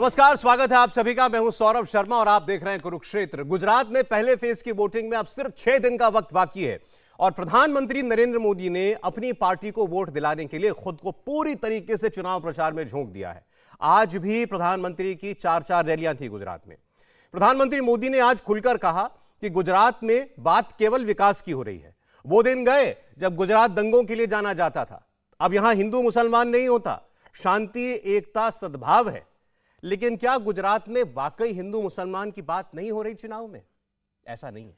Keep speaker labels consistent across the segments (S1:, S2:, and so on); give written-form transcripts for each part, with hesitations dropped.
S1: नमस्कार, स्वागत है आप सभी का। मैं हूं सौरभ शर्मा और आप देख रहे हैं कुरुक्षेत्र। गुजरात में पहले फेज की वोटिंग में अब सिर्फ 6 दिन का वक्त बाकी है और प्रधानमंत्री नरेंद्र मोदी ने अपनी पार्टी को वोट दिलाने के लिए खुद को पूरी तरीके से चुनाव प्रचार में झोंक दिया है। आज भी प्रधानमंत्री की 4 रैलियां थी गुजरात में। प्रधानमंत्री मोदी ने आज खुलकर कहा कि गुजरात में बात केवल विकास की हो रही है। वो दिन गए जब गुजरात दंगों के लिए जाना जाता था। अब यहां हिंदू मुसलमान नहीं होता, शांति, एकता, सद्भाव है। लेकिन क्या गुजरात में वाकई हिंदू मुसलमान की बात नहीं हो रही चुनाव में? ऐसा नहीं है।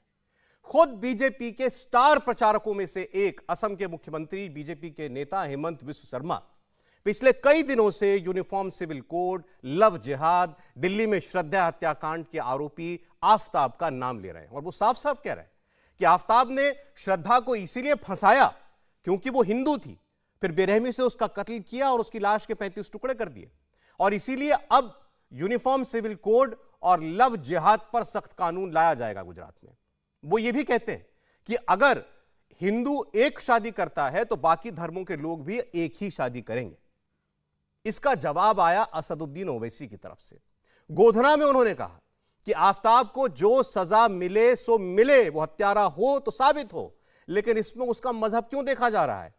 S1: खुद बीजेपी के स्टार प्रचारकों में से एक असम के मुख्यमंत्री, बीजेपी के नेता हेमंत बिस्व शर्मा पिछले कई दिनों से यूनिफॉर्म सिविल कोड, लव जिहाद, दिल्ली में श्रद्धा हत्याकांड के आरोपी आफताब का नाम ले रहे हैं और वो साफ साफ कह रहे हैं कि आफताब ने श्रद्धा को इसीलिए फंसाया क्योंकि वो हिंदू थी, फिर बेरहमी से उसका कत्ल किया और उसकी लाश के 35 टुकड़े कर दिए और इसीलिए अब यूनिफॉर्म सिविल कोड और लव जिहाद पर सख्त कानून लाया जाएगा गुजरात में। वो ये भी कहते हैं कि अगर हिंदू एक शादी करता है तो बाकी धर्मों के लोग भी एक ही शादी करेंगे। इसका जवाब आया असदुद्दीन ओवैसी की तरफ से। गोधरा में उन्होंने कहा कि आफताब को जो सजा मिले सो मिले, वो हत्यारा हो तो साबित हो, लेकिन इसमें उसका मजहब क्यों देखा जा रहा है?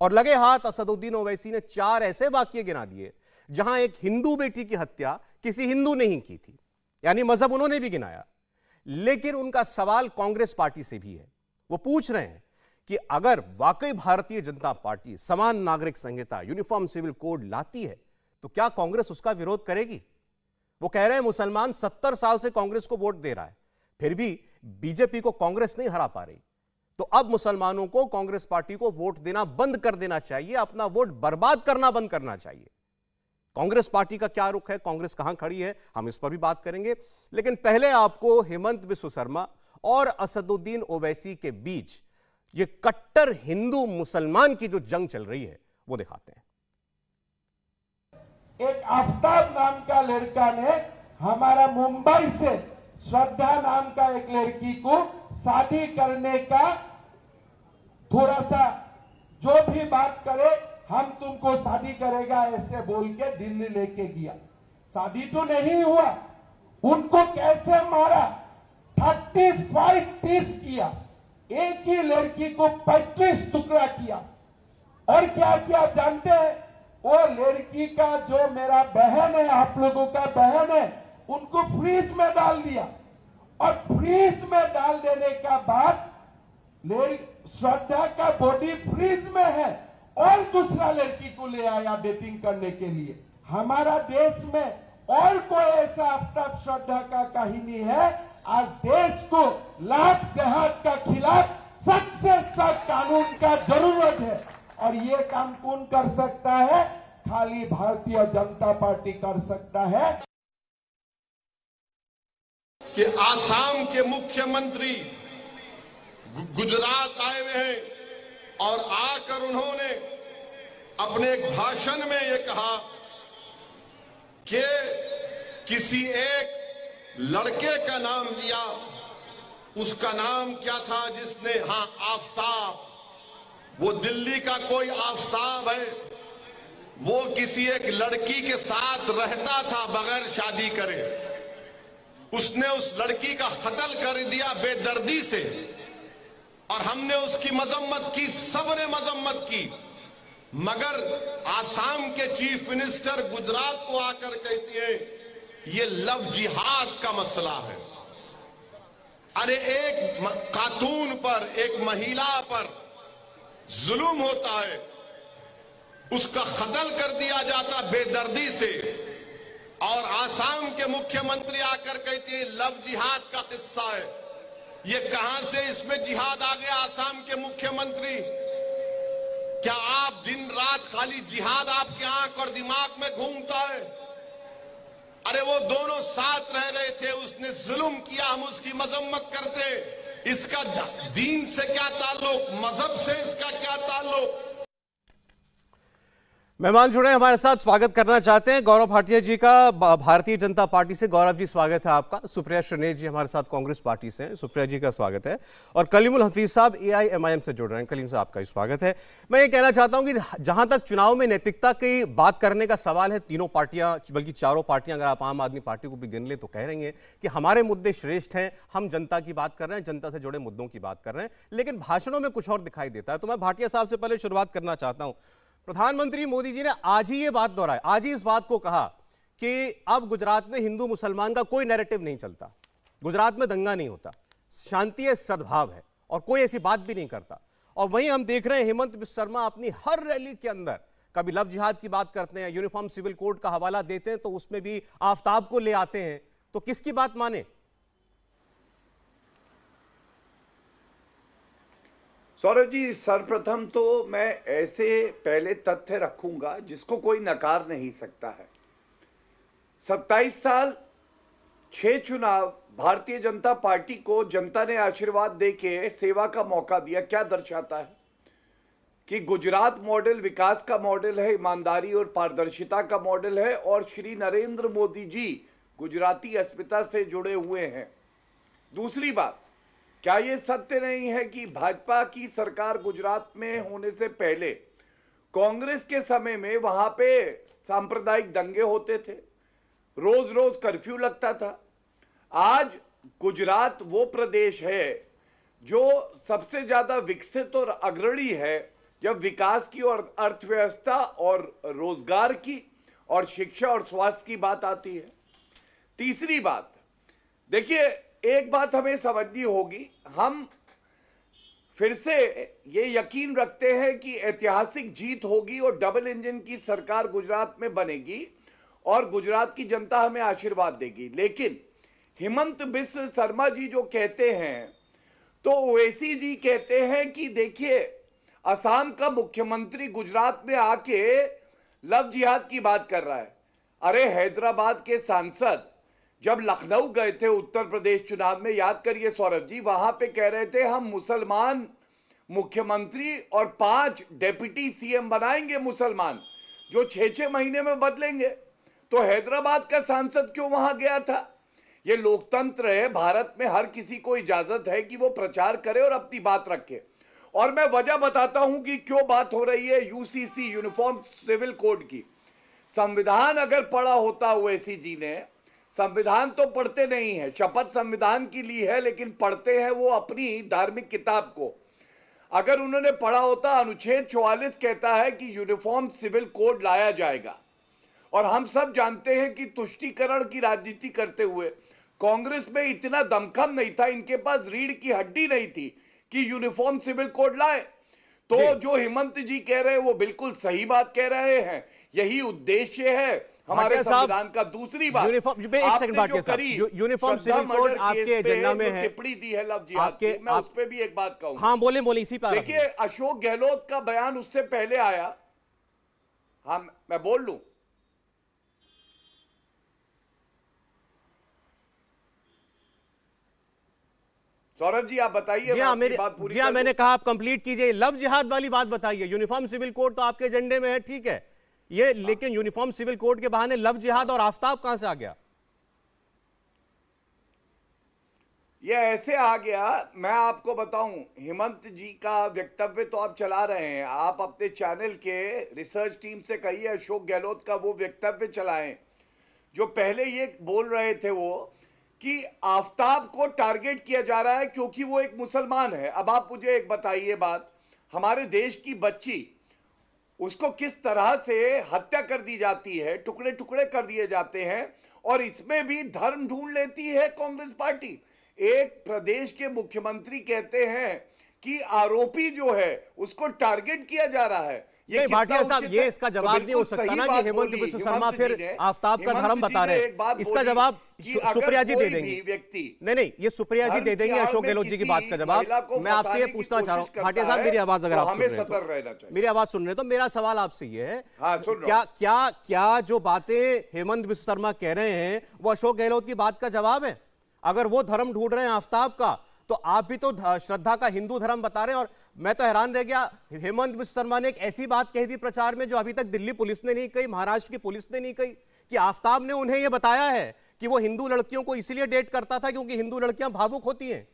S1: और लगे हाथ असदुद्दीन ओवैसी ने 4 ऐसे वाक्य गिना दिए जहां एक हिंदू बेटी की हत्या किसी हिंदू ने ही की थी, यानी मजहब उन्होंने भी गिनाया। लेकिन उनका सवाल कांग्रेस पार्टी से भी है। वो पूछ रहे हैं कि अगर वाकई भारतीय जनता पार्टी समान नागरिक संहिता, यूनिफॉर्म सिविल कोड लाती है तो क्या कांग्रेस उसका विरोध करेगी? वो कह रहे हैं मुसलमान 70 साल से कांग्रेस को वोट दे रहा है, फिर भी बीजेपी को कांग्रेस नहीं हरा पा रही। तो अब मुसलमानों को कांग्रेस पार्टी को वोट देना बंद कर देना चाहिए, अपना वोट बर्बाद करना बंद करना चाहिए। कांग्रेस पार्टी का क्या रुख है, कांग्रेस कहां खड़ी है, हम इस पर भी बात करेंगे। लेकिन पहले आपको हेमंत बिस्व शर्मा और असदुद्दीन ओवैसी के बीच ये कट्टर हिंदू मुसलमान की जो जंग चल रही है वो दिखाते हैं।
S2: एक आफताब नाम का लड़का ने हमारा मुंबई से श्रद्धा नाम का एक लड़की को शादी करने का थोड़ा सा जो भी बात करे, हम तुमको शादी करेगा ऐसे बोल के दिल्ली लेके गया। शादी तो नहीं हुआ, उनको कैसे मारा, 35 पीस किया, एक ही लड़की को 35 टुकड़ा किया। और क्या किया जानते हैं? वो लड़की का जो मेरा बहन है, आप लोगों का बहन है, उनको फ्रीज में डाल दिया और फ्रीज में डाल देने का बाद श्रद्धा का बॉडी फ्रीज में है और दूसरा लड़की को ले आया डेटिंग करने के लिए। हमारा देश में और कोई ऐसा आफताब श्रद्धा का कहानी है? आज देश को लव जिहाद का खिलाफ सख्त से सख्त कानून का जरूरत है और ये काम कौन कर सकता है? खाली भारतीय जनता पार्टी कर सकता है।
S3: कि आसाम के मुख्यमंत्री गुजरात आए हुए हैं और आकर उन्होंने अपने एक भाषण में ये कहा कि किसी एक लड़के का नाम लिया। उसका नाम क्या था जिसने, हाँ, आफताब। वो दिल्ली का कोई आफताब है। वो किसी एक लड़की के साथ रहता था बगैर शादी करे। उसने उस लड़की का कत्ल कर दिया बेदर्दी से और हमने उसकी मजम्मत की, सबने मजम्मत की। मगर आसाम के चीफ मिनिस्टर गुजरात को आकर कहती है ये लव जिहाद का मसला है। अरे एक खातून पर, एक महिला पर जुल्म होता है, उसका कत्ल कर दिया जाता बेदर्दी से और आसाम के मुख्यमंत्री आकर कहती है लव जिहाद का किस्सा है। ये कहां से इसमें जिहाद आ गया? आसाम के मुख्यमंत्री, क्या आप दिन रात खाली जिहाद आपके आंख और दिमाग में घूमता है? अरे वो दोनों साथ रह रहे थे, उसने जुल्म किया, हम उसकी मजम्मत करते। इसका दीन से क्या ताल्लुक, मजहब से इसका क्या ताल्लुक?
S1: मेहमान जुड़े हमारे साथ, स्वागत करना चाहते हैं गौरव भाटिया जी का, भारतीय जनता पार्टी से। गौरव जी स्वागत है आपका। सुप्रिया श्रीनेश जी हमारे साथ कांग्रेस पार्टी से हैं, सुप्रिया जी का स्वागत है। और कलीमुल हफीज साहब AIMIM से जुड़ रहे हैं, कलीम साहब आपका भी स्वागत है। मैं ये कहना चाहता हूं कि जहां तक चुनाव में नैतिकता की बात करने का सवाल है, तीनों पार्टियां, बल्कि चारों पार्टियां, अगर आप आम आदमी पार्टी को भी गिन लें तो कह रही हैं कि हमारे मुद्दे श्रेष्ठ हैं, हम जनता की बात कर रहे हैं, जनता से जुड़े मुद्दों की बात कर रहे हैं, लेकिन भाषणों में कुछ और दिखाई देता है। तो मैं भाटिया साहब से पहले शुरुआत करना चाहता हूं। प्रधानमंत्री मोदी जी ने आज ही ये बात दोहराई, आज ही इस बात को कहा कि अब गुजरात में हिंदू मुसलमान का कोई नैरेटिव नहीं चलता, गुजरात में दंगा नहीं होता, शांति है, सद्भाव है, और कोई ऐसी बात भी नहीं करता। और वहीं हम देख रहे हैं हेमंत बिस्वा शर्मा अपनी हर रैली के अंदर कभी लव जिहाद की बात करते हैं, यूनिफॉर्म सिविल कोड का हवाला देते हैं तो उसमें भी आफ्ताब को ले आते हैं। तो किसकी बात माने?
S4: सौरभ जी, सर्वप्रथम तो मैं ऐसे पहले तथ्य रखूंगा जिसको कोई नकार नहीं सकता है। 27 साल 6 चुनाव भारतीय जनता पार्टी को जनता ने आशीर्वाद देके सेवा का मौका दिया। क्या दर्शाता है कि गुजरात मॉडल विकास का मॉडल है, ईमानदारी और पारदर्शिता का मॉडल है, और श्री नरेंद्र मोदी जी गुजराती अस्मिता से जुड़े हुए हैं। दूसरी बात, क्या यह सत्य नहीं है कि भाजपा की सरकार गुजरात में होने से पहले कांग्रेस के समय में वहां पे सांप्रदायिक दंगे होते थे, रोज रोज कर्फ्यू लगता था। आज गुजरात वो प्रदेश है जो सबसे ज्यादा विकसित और अग्रणी है जब विकास की और अर्थव्यवस्था और रोजगार की और शिक्षा और स्वास्थ्य की बात आती है। तीसरी बात, देखिए, एक बात हमें समझनी होगी, हम फिर से ये यकीन रखते हैं कि ऐतिहासिक जीत होगी और डबल इंजन की सरकार गुजरात में बनेगी और गुजरात की जनता हमें आशीर्वाद देगी। लेकिन हेमंत बिस्वा शर्मा जी जो कहते हैं, तो ओवैसी जी कहते हैं कि देखिए, असम का मुख्यमंत्री गुजरात में आके लव जिहाद की बात कर रहा है। अरे, हैदराबाद के सांसद जब लखनऊ गए थे उत्तर प्रदेश चुनाव में, याद करिए सौरभ जी, वहां पे कह रहे थे हम मुसलमान मुख्यमंत्री और 5 डेप्यूटी CM बनाएंगे मुसलमान, जो 6-6 महीने में बदलेंगे। तो हैदराबाद का सांसद क्यों वहां गया था? ये लोकतंत्र है, भारत में हर किसी को इजाजत है कि वो प्रचार करे और अपनी बात रखे। और मैं वजह बताता हूं कि क्यों बात हो रही है UCC, यूनिफॉर्म सिविल कोड की। संविधान अगर पढ़ा होता ओवैसी जी ने, संविधान तो पढ़ते नहीं है, शपथ संविधान की ली है लेकिन पढ़ते हैं वो अपनी धार्मिक किताब को। अगर उन्होंने पढ़ा होता, अनुच्छेद 44 कहता है कि यूनिफॉर्म सिविल कोड लाया जाएगा। और हम सब जानते हैं कि तुष्टीकरण की राजनीति करते हुए कांग्रेस में इतना दमखम नहीं था, इनके पास रीढ़ की हड्डी नहीं थी कि यूनिफॉर्म सिविल कोड लाए। तो जो हेमंत जी कह रहे हैं वो बिल्कुल सही बात कह रहे हैं, यही उद्देश्य है हमारे संविधान का। दूसरी बात,
S1: एक सेकंड भाटिया साहब, यूनिफॉर्म सिविल कोड आपके एजेंडा में है,
S4: टिप्पणी दी है लव जिहाद की, मैं उस पे भी एक बात कहूंगा।
S1: हाँ, बोले इसी पर।
S4: देखिए, अशोक गहलोत का बयान उससे पहले आया। हाँ, मैं बोल लूं? सौरभ जी आप बताइए।
S1: जी हाँ, मैंने कहा आप कंप्लीट कीजिए। लव जिहाद वाली बात बताइए। यूनिफॉर्म सिविल कोड तो आपके एजेंडे में है, ठीक है ये, लेकिन यूनिफॉर्म सिविल कोड के बहाने लव जिहाद और आफ्ताब कहां से आ गया?
S4: ये ऐसे आ गया, मैं आपको बताऊं, हेमंत जी का वक्तव्य तो आप चला रहे हैं, आप अपने चैनल के रिसर्च टीम से कहिए अशोक गहलोत का वो वक्तव्य चलाएं जो पहले ये बोल रहे थे वो कि आफ्ताब को टारगेट किया जा रहा है क्योंकि वो एक मुसलमान है। अब आप मुझे एक बताइए बात, हमारे देश की बच्ची, उसको किस तरह से हत्या कर दी जाती है, टुकड़े टुकड़े कर दिए जाते हैं, और इसमें भी धर्म ढूंढ लेती है कांग्रेस पार्टी। एक प्रदेश के मुख्यमंत्री कहते हैं कि आरोपी जो है उसको टारगेट किया जा रहा है।
S1: नहीं भाटिया साहब, ये इसका जवाब नहीं हो सकता ना कि हेमंत बिस्वा शर्मा फिर आफ्ताब का धर्म बता रहे हैं। इसका जवाब सुप्रिया जी दे देंगी। नहीं, ये सुप्रिया जी दे देंगे अशोक गहलोत जी की बात का जवाब। मैं आपसे ये पूछना चाह रहा हूँ, भाटिया साहब मेरी आवाज अगर आप सुन रहे हैं तो, मेरी आवाज सुन रहे हैं तो मेरा सवाल आपसे ये है, क्या जो बातें हेमंत बिस्वा शर्मा कह रहे हैं वो अशोक गहलोत की बात का जवाब है? अगर वो धर्म ढूंढ रहे हैं आफ्ताब का, तो आप भी तो श्रद्धा का हिंदू धर्म बता रहे हैं। और मैं तो हैरान रह गया, हेमंत बिश्व शर्मा ने एक ऐसी बात कही थी प्रचार में जो अभी तक दिल्ली पुलिस ने नहीं कही, महाराष्ट्र की पुलिस ने नहीं कही, कि आफ्ताब ने उन्हें यह बताया है कि वो हिंदू लड़कियों को इसलिए डेट करता था क्योंकि हिंदू लड़कियां भावुक होती हैं।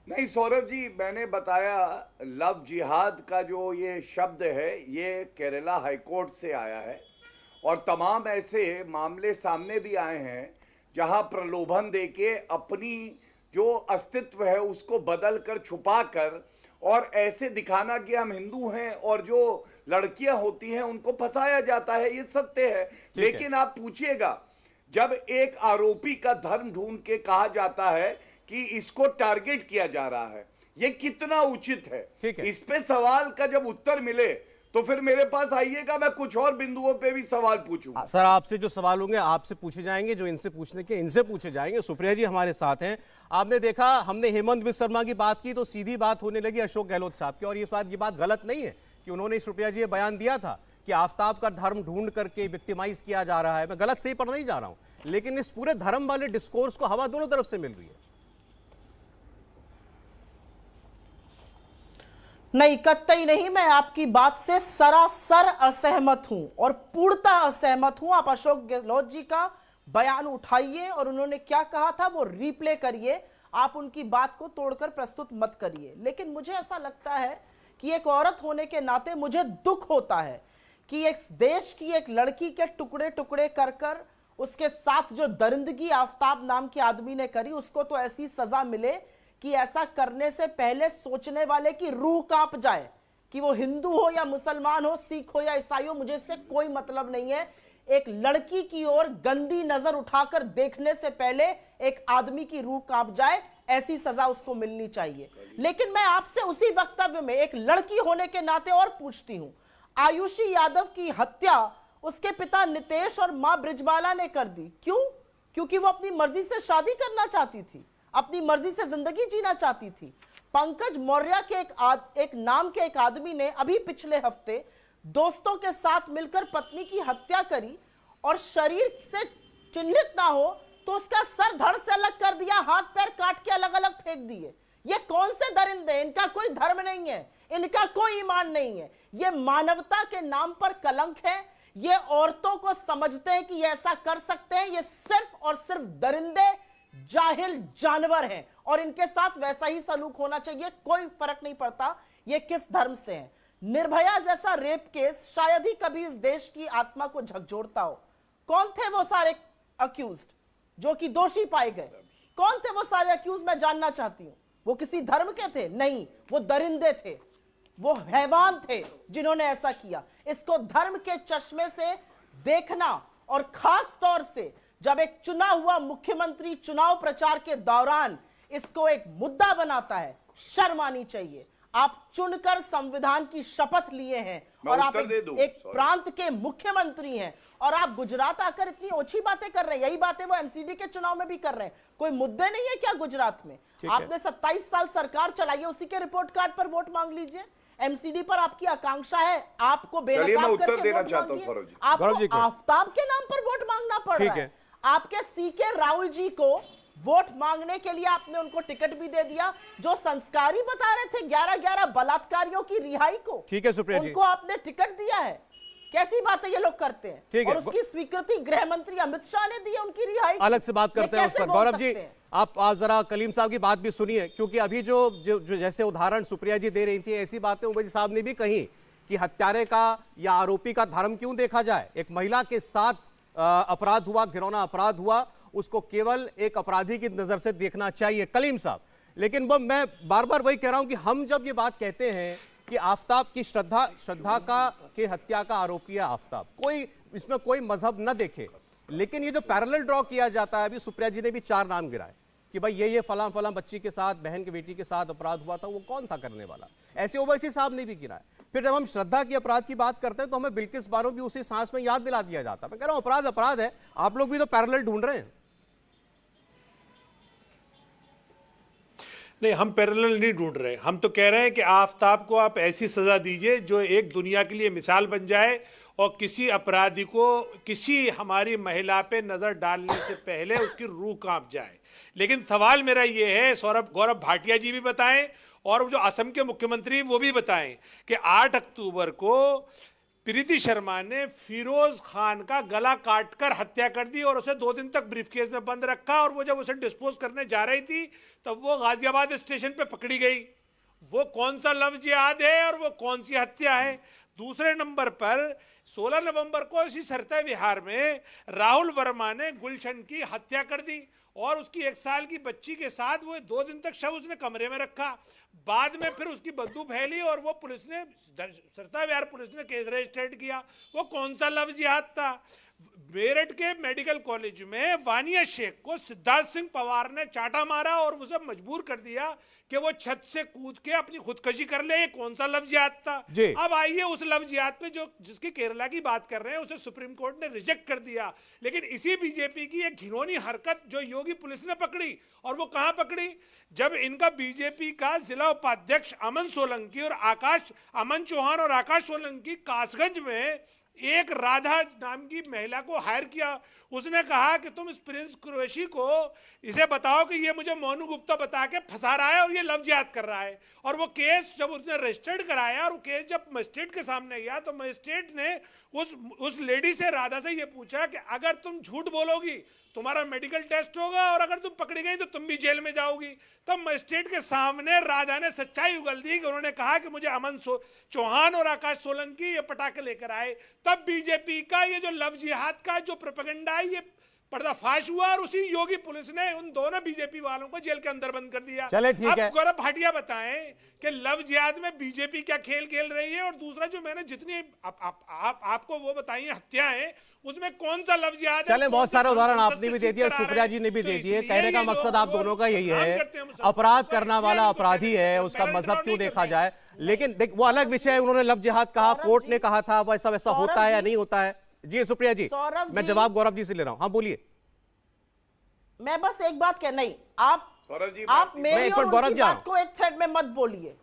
S4: नहीं सौरभ जी, मैंने बताया लव जिहाद का जो ये शब्द है ये केरला हाईकोर्ट से आया है और तमाम ऐसे मामले सामने भी आए हैं जहां प्रलोभन देके अपनी जो अस्तित्व है उसको बदल कर छुपा कर और ऐसे दिखाना कि हम हिंदू हैं और जो लड़कियां होती हैं उनको फंसाया जाता है, ये सत्य है। लेकिन आप पूछिएगा, जब एक आरोपी का धर्म ढूंढ के कहा जाता है कि इसको टारगेट किया जा रहा है, ये कितना उचित है। इस पे सवाल का जब उत्तर मिले तो फिर मेरे पास आइएगा, मैं कुछ और बिंदुओं पे भी सवाल पूछूंगा।
S1: सर आपसे जो सवाल होंगे आपसे पूछे जाएंगे, जो इनसे पूछने के इनसे पूछे जाएंगे। सुप्रिया जी हमारे साथ हैं। आपने देखा, हमने हेमंत बिश्व शर्मा की बात की तो सीधी बात होने लगी अशोक गहलोत साहब की। और ये बात गलत नहीं है कि उन्होंने, सुप्रिया जी, ये बयान दिया था कि आफ्ताब का धर्म ढूंढ करके विक्टिमाइज किया जा रहा है। मैं गलत सही पर नहीं जा रहा हूं, लेकिन इस पूरे धर्म वाले डिस्कोर्स को हवा दोनों तरफ से मिल रही है।
S5: नहीं, कतई नहीं। मैं आपकी बात से सरासर असहमत हूं और पूर्णतः असहमत हूं। आप अशोक गहलोत जी का बयान उठाइए और उन्होंने क्या कहा था वो रिप्ले करिए। आप उनकी बात को तोड़कर प्रस्तुत मत करिए। लेकिन मुझे ऐसा लगता है कि एक औरत होने के नाते मुझे दुख होता है कि एक देश की एक लड़की के टुकड़े टुकड़े कर कर उसके साथ जो दरिंदगी आफ्ताब नाम के आदमी ने करी, उसको तो ऐसी सजा मिले कि ऐसा करने से पहले सोचने वाले की रूह कांप जाए। कि वो हिंदू हो या मुसलमान हो, सिख हो या ईसाई हो, मुझे इससे कोई मतलब नहीं है। एक लड़की की ओर गंदी नजर उठाकर देखने से पहले एक आदमी की रूह कांप जाए, ऐसी सजा उसको मिलनी चाहिए। लेकिन मैं आपसे उसी वक्तव्य में एक लड़की होने के नाते और पूछती हूं, आयुषी यादव की हत्या उसके पिता नितेश और मां ब्रिजबाला ने कर दी। क्यों? क्योंकि वो अपनी मर्जी से शादी करना चाहती थी, अपनी मर्जी से जिंदगी जीना चाहती थी। पंकज मौर्य के एक नाम के एक आदमी ने अभी पिछले हफ्ते दोस्तों के साथ मिलकर पत्नी की हत्या करी और शरीर से चिन्हित ना हो तो उसका सर धड़ से अलग कर दिया, हाथ पैर काट के अलग अलग फेंक दिए। ये कौन से दरिंदे? इनका कोई धर्म नहीं है, इनका कोई ईमान नहीं है। ये मानवता के नाम पर कलंक है। ये औरतों को समझते हैं कि ये ऐसा कर सकते हैं। ये सिर्फ और सिर्फ दरिंदे, जाहिल जानवर हैं और इनके साथ वैसा ही सलूक होना चाहिए। कोई फर्क नहीं पड़ता ये किस धर्म से हैं। निर्भया जैसा रेप केस शायद ही कभी इस देश की आत्मा को झकझोरता हो। कौन थे वो सारे अक्यूज्ड जो कि दोषी पाए गए? कौन थे वो सारे अक्यूज? मैं जानना चाहती हूं। वो किसी धर्म के थे? नहीं, वो दरिंदे थे, वो हैवान थे जिन्होंने ऐसा किया। इसको धर्म के चश्मे से देखना, और खास तौर से जब एक चुना हुआ मुख्यमंत्री चुनाव प्रचार के दौरान इसको एक मुद्दा बनाता है, शर्म आनी चाहिए। आप चुनकर संविधान की शपथ लिए हैं और आप एक प्रांत के मुख्यमंत्री हैं और आप गुजरात आकर इतनी ओछी बातें कर रहे हैं। यही बातें वो एमसीडी के चुनाव में भी कर रहे हैं। कोई मुद्दे नहीं है क्या गुजरात में? आपने 27 साल सरकार चलाई है, उसी के रिपोर्ट कार्ड पर वोट मांग लीजिए। एमसीडी पर आपकी आकांक्षा है, आपको बेनकाब करके वोट मांगिए। आपको आफ्ताब के नाम पर वोट मांगना पड़ रहा है। आपके सीके राहुल जी को वोट मांगने के लिए आपने उनको टिकट भी दे दिया, जो संस्कारी बता रहे थे 11-11 बलात्कारियों की रिहाई को।
S1: ठीक है सुप्रिया जी,
S5: उनको आपने टिकट दिया है। कैसी बातें ये लोग करते हैं? और उसकी स्वीकृति गृह मंत्री अमित शाह ने दी है उनकी रिहाई।
S1: अलग से बात करते हैं उस पर। गौरव जी, आप जरा कलीम साहब की बात भी सुनिए, क्योंकि अभी जो जैसे उदाहरण सुप्रिया जी दे रही थी, ऐसी बातें उबैसी साहब ने भी कही कि हत्यारे का या आरोपी का धर्म क्यों देखा जाए। एक महिला के साथ अपराध हुआ, घिनौना अपराध हुआ, उसको केवल एक अपराधी की नजर से देखना चाहिए, कलीम साहब। लेकिन वो मैं बार बार वही कह रहा हूं कि हम जब ये बात कहते हैं कि आफ्ताब की श्रद्धा के हत्या का आरोपी है आफ्ताब, कोई इसमें कोई मजहब न देखे, लेकिन ये जो पैरेलल ड्रॉ किया जाता है, अभी सुप्रिया जी ने भी 4 नाम गिराए कि भाई ये फलां बच्ची के साथ, बहन की बेटी के साथ अपराध हुआ था, वो कौन था करने वाला? ऐसे ओवैसी साहब ने भी गिराया। फिर जब हम श्रद्धा की अपराध की बात करते हैं तो हमें बिल्किस बानो भी उसी सांस में याद दिला दिया जाता है। मैं कह रहा हूं अपराध अपराध है, आप लोग भी तो पैरेलल ढूंढ रहे हैं।
S6: नहीं, हम पैरेलल नहीं ढूंढ रहे। हम तो कह रहे हैं कि आफ्ताब को आप ऐसी सजा दीजिए जो एक दुनिया के लिए मिसाल बन जाए और किसी अपराधी को किसी हमारी महिला पे नजर डालने से पहले उसकी रूह कांप जाए। लेकिन सवाल मेरा ये है, गौरव भाटिया जी भी बताएं और जो असम के मुख्यमंत्री वो भी बताएं कि 8 अक्टूबर को प्रीति शर्मा ने फिरोज खान का गला काटकर हत्या कर दी और उसे 2 दिन तक ब्रीफकेस में बंद रखा, और वो जब उसे डिस्पोज करने जा रही थी तब वो गाजियाबाद स्टेशन पे पकड़ी गई। वो कौन सा लफ्ज याद है और वो कौन सी हत्या है? दूसरे नंबर पर 16 नवंबर को इसी सरता विहार में राहुल वर्मा ने गुलशन की हत्या कर दी और उसकी 1 साल की बच्ची के साथ वो 2 दिन तक शव उसने कमरे में रखा। बाद में फिर उसकी बदबू फैली और वो पुलिस ने, सरता विहार पुलिस ने केस रजिस्टर्ड किया। वो कौन सा लफ्ज याद था? मेरठ के मेडिकल कॉलेज में वानिया शेख को सिद्धार्थ सिंह पवार ने चाटा मारा और उसे मजबूर कर दिया कि वो छत से कूद के अपनी खुदकशी कर ले। ये कौन सा लफ्ज याद था? अब आइए उस लफ्ज याद पे जो जिसकी केरला की बात कर रहे हैं उसे सुप्रीम कोर्ट ने रिजेक्ट कर दिया। लेकिन इसी बीजेपी की एक घिनौनी हरकत जो योगी पुलिस ने पकड़ी, और वो कहां पकड़ी? जब इनका बीजेपी का जिला उपाध्यक्ष अमन चौहान और आकाश सोलंकी कासगंज में एक राधा नाम की महिला को हायर किया। उसने कहा कि तुम इस प्रिंस कुरैशी को इसे बताओ कि ये मुझे मोनू गुप्ता बता के फंसा रहा है और ये लफ्ज याद कर रहा है। और वो केस जब उसने रजिस्टर्ड कराया और वो केस जब मजिस्ट्रेट के सामने गया तो मजिस्ट्रेट ने उस लेडी से, राधा से ये पूछा कि अगर तुम झूठ बोलोगी तुम्हारा मेडिकल टेस्ट होगा और अगर तुम पकड़ी गई तो तुम भी जेल में जाओगी। तब मजिस्ट्रेट के सामने राधा ने सच्चाई उगल दी कि उन्होंने कहा कि मुझे अमन चौहान और आकाश सोलंकी ये पटाखे लेकर आए। तब बीजेपी का ये जो लव जिहाद का जो प्रोपेगेंडा है ये पर्दाफाश हुआ और उसी योगी पुलिस ने उन दोनों बीजेपी वालों को जेल के अंदर बंद कर दिया।
S1: चले ठीक है।
S6: अब गौरव भाटिया बताएं कि लव जिहाद में बीजेपी क्या खेल खेल रही है, और दूसरा जो मैंने जितनी आपको वो बताई हत्याएं, उसमें कौन सा लव जिहाद है?
S1: चले, बहुत सारे उदाहरण आपने भी दे दिए, सुप्रिया जी ने भी दे दिए। कहने का मकसद आप दोनों का यही है, अपराध करना वाला अपराधी है, उसका मजहब क्यों देखा जाए। लेकिन देख, वो अलग विषय है। उन्होंने लव जिहाद कहा, कोर्ट ने कहा था, वैसा वैसा होता है या नहीं होता है? जी सुप्रिया जी, मैं जवाब गौरव जी से ले रहा हूं। हाँ बोलिए।
S5: मैं बस एक बात कह, नहीं आप मेरी और उनकी बात को एक थ्रेड में मत बोलिए।